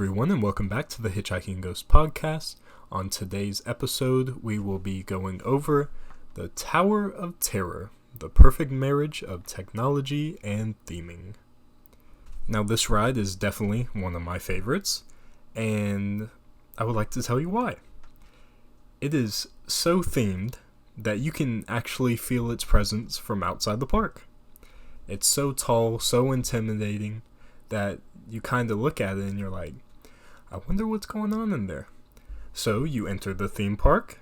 everyone, and welcome back to the Hitchhiking Ghost Podcast. On today's episode, we will be going over the Tower of Terror, the perfect marriage of technology and theming. Now, this ride is definitely one of my favorites, and I would like to tell you why. It is so themed that you can actually feel its presence from outside the park. It's so tall, so intimidating, that you kind of look at it and you're like, I wonder what's going on in there. So you enter the theme park,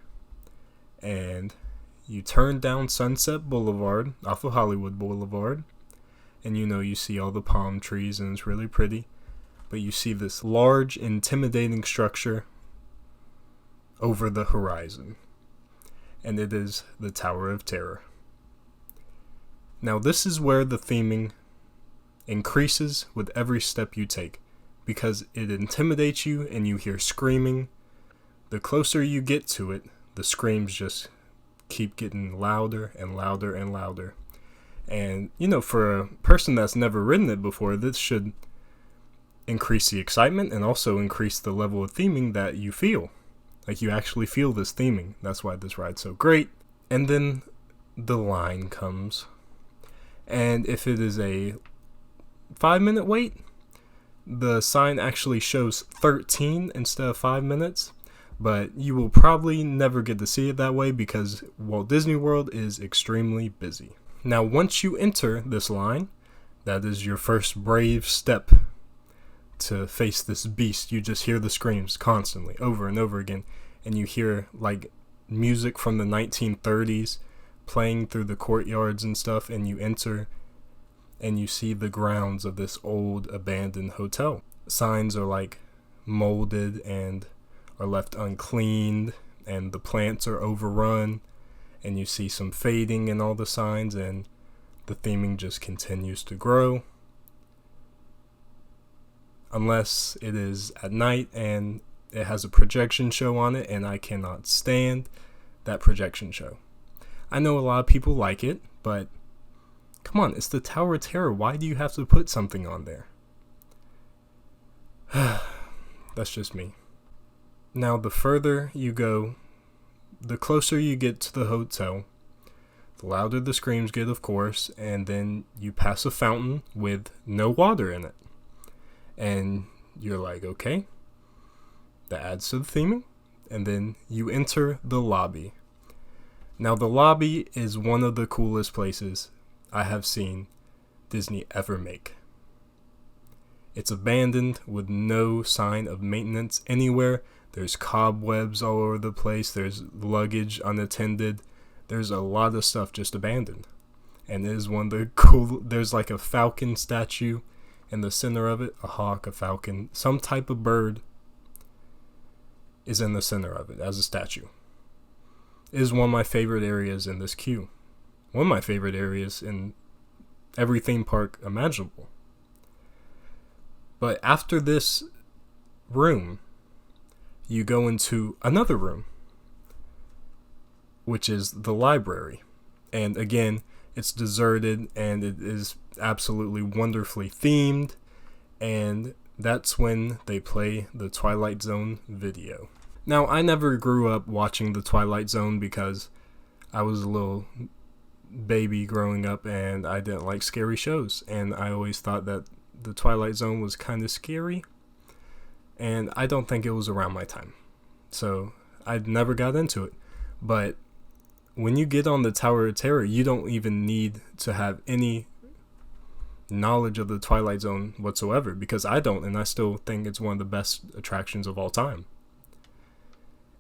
and you turn down Sunset Boulevard off of Hollywood Boulevard, and you see all the palm trees and it's really pretty, but you see this large, intimidating structure over the horizon, and it is the Tower of Terror. Now, this is where the theming increases with every step you take, because it intimidates you and you hear screaming. The closer you get to it, the screams just keep getting louder and louder and louder. And, for a person that's never ridden it before, this should increase the excitement and also increase the level of theming that you feel. Like, you actually feel this theming. That's why this ride's so great. And then the line comes. And if it is a 5-minute wait, the sign actually shows 13 instead of 5 minutes, but you will probably never get to see it that way because Walt Disney World is extremely busy. Now, once you enter this line, that is your first brave step to face this beast. You just hear the screams constantly, over and over again, and you hear like music from the 1930s playing through the courtyards and stuff, and you enter and you see the grounds of this old abandoned hotel. Signs are like molded and are left uncleaned, and the plants are overrun, and you see some fading in all the signs, and the theming just continues to grow. Unless it is at night and it has a projection show on it, and I cannot stand that projection show. I know a lot of people like it, but come on, it's the Tower of Terror. Why do you have to put something on there? That's just me. Now, the further you go, the closer you get to the hotel, the louder the screams get, of course, and then you pass a fountain with no water in it. And you're like, okay, that adds to the theming. And then you enter the lobby. Now, the lobby is one of the coolest places I have seen Disney ever make. It's abandoned with no sign of maintenance anywhere. There's cobwebs all over the place. There's luggage unattended. There's a lot of stuff just abandoned. And it is one of the cool. There's like a falcon statue in the center of it. A hawk, a falcon, some type of bird is in the center of it as a statue. It is one of my favorite areas in this queue. One of my favorite areas in every theme park imaginable. But after this room, you go into another room, which is the library. And again, it's deserted and it is absolutely wonderfully themed. And that's when they play the Twilight Zone video. Now, I never grew up watching the Twilight Zone because I was a little baby growing up and I didn't like scary shows. And I always thought that the Twilight Zone was kind of scary. And I don't think it was around my time. So I never got into it. But when you get on the Tower of Terror, you don't even need to have any knowledge of the Twilight Zone whatsoever. Because I don't, and I still think it's one of the best attractions of all time.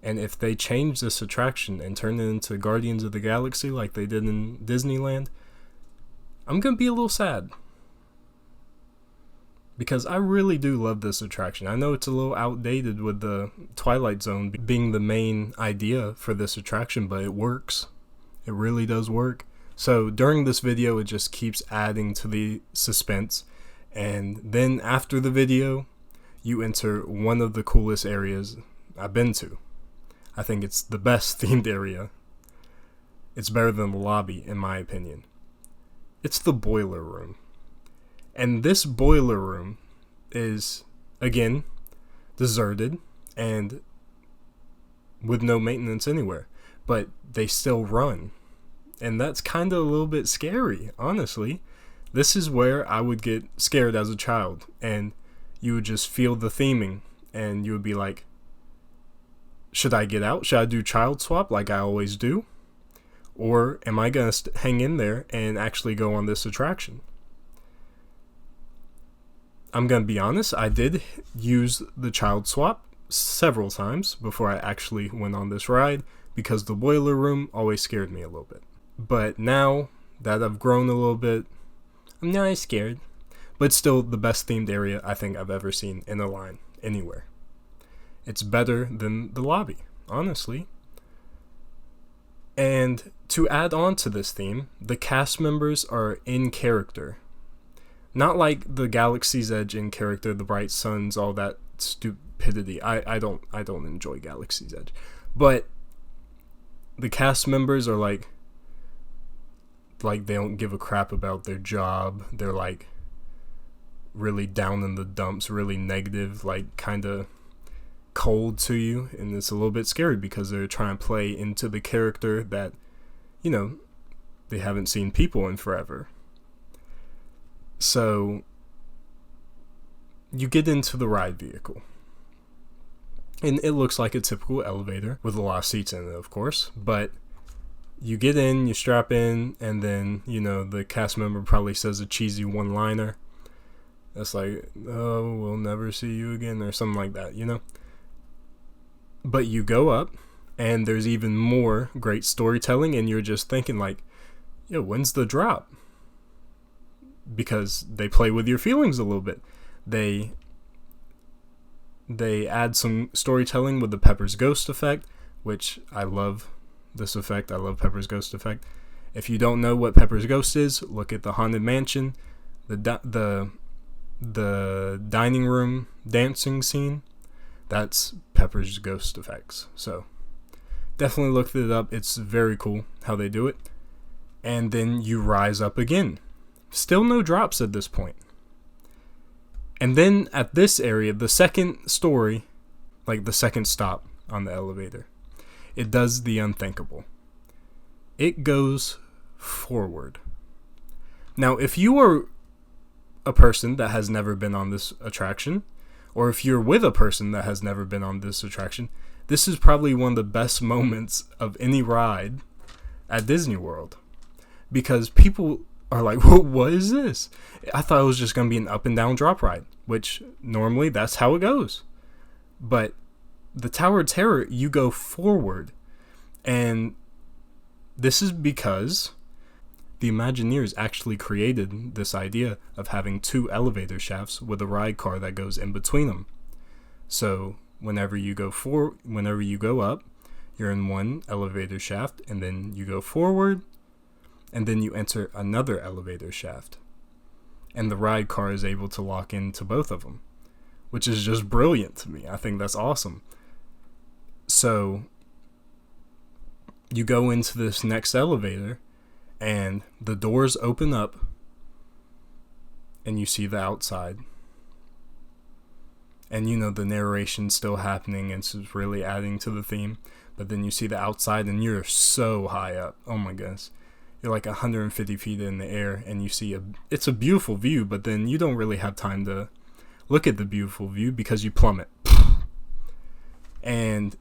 And if they change this attraction and turn it into Guardians of the Galaxy like they did in Disneyland, I'm going to be a little sad. Because I really do love this attraction. I know it's a little outdated with the Twilight Zone being the main idea for this attraction, but it works. It really does work. So during this video, it just keeps adding to the suspense. And then after the video, you enter one of the coolest areas I've been to. I think it's the best themed area. It's better than the lobby, in my opinion. It's the boiler room. And this boiler room is, again, deserted and with no maintenance anywhere, but they still run. And that's kind of a little bit scary, honestly. This is where I would get scared as a child, and you would just feel the theming, and you would be like, should I get out? Should I do child swap like I always do? Or am I going to hang in there and actually go on this attraction? I'm going to be honest, I did use the child swap several times before I actually went on this ride, because the boiler room always scared me a little bit. But now that I've grown a little bit, I'm not as scared. But still the best themed area I think I've ever seen in a line anywhere. It's better than the lobby, honestly. And to add on to this theme, the cast members are in character. Not like the Galaxy's Edge in character, the Bright Suns, all that stupidity. I don't enjoy Galaxy's Edge. But the cast members are like they don't give a crap about their job. They're like really down in the dumps, really negative, like kind of cold to you, and it's a little bit scary because they're trying to play into the character that, they haven't seen people in forever. So you get into the ride vehicle, and it looks like a typical elevator with a lot of seats in it, of course, but you get in, you strap in, and then, the cast member probably says a cheesy one-liner that's like, oh, we'll never see you again, or something like that, But you go up, and there's even more great storytelling, and you're just thinking like, when's the drop? Because they play with your feelings a little bit. They add some storytelling with the Pepper's Ghost effect, which I love this effect. I love Pepper's Ghost effect. If you don't know what Pepper's Ghost is, look at the Haunted Mansion, the dining room dancing scene. That's Pepper's Ghost effects. So definitely look it up. It's very cool how they do it. And then you rise up again. Still no drops at this point. And then at this area, the second story, like the second stop on the elevator, it does the unthinkable. It goes forward. Now, if you are a person that has never been on this attraction, or if you're with a person that has never been on this attraction, this is probably one of the best moments of any ride at Disney World. Because people are like, well, what is this? I thought it was just going to be an up and down drop ride, which normally that's how it goes. But the Tower of Terror, you go forward. And this is because the Imagineers actually created this idea of having two elevator shafts with a ride car that goes in between them. So whenever you go up, you're in one elevator shaft, and then you go forward, and then you enter another elevator shaft. And the ride car is able to lock into both of them, which is just brilliant to me. I think that's awesome. So you go into this next elevator, and the doors open up, and you see the outside. And the narration's still happening, and it's really adding to the theme. But then you see the outside, and you're so high up. Oh my goodness. You're like 150 feet in the air, and you see it's a beautiful view, but then you don't really have time to look at the beautiful view because you plummet. And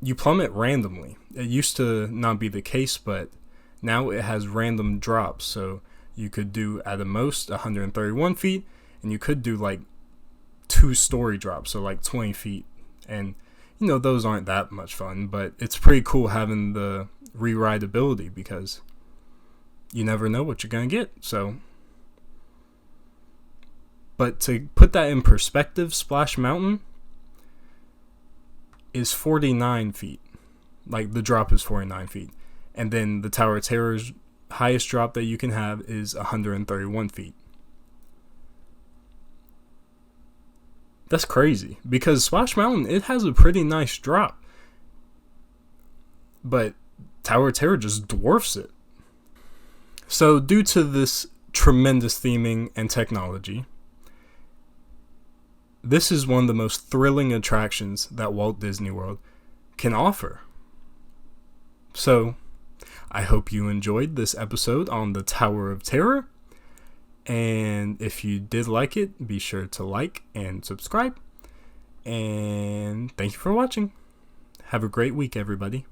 you plummet randomly. It used to not be the case, but now it has random drops. So you could do at the most 131 feet, and you could do like 2-story drops, so like 20 feet. And those aren't that much fun, but it's pretty cool having the re-rideability because you never know what you're going to get. So, but to put that in perspective, Splash Mountain is 49 feet. Like, the drop is 49 feet. And then the Tower of Terror's highest drop that you can have is 131 feet. That's crazy, because Splash Mountain, it has a pretty nice drop. But Tower of Terror just dwarfs it. So due to this tremendous theming and technology, this is one of the most thrilling attractions that Walt Disney World can offer. So, I hope you enjoyed this episode on the Tower of Terror. And if you did like it, be sure to like and subscribe. And thank you for watching. Have a great week, everybody.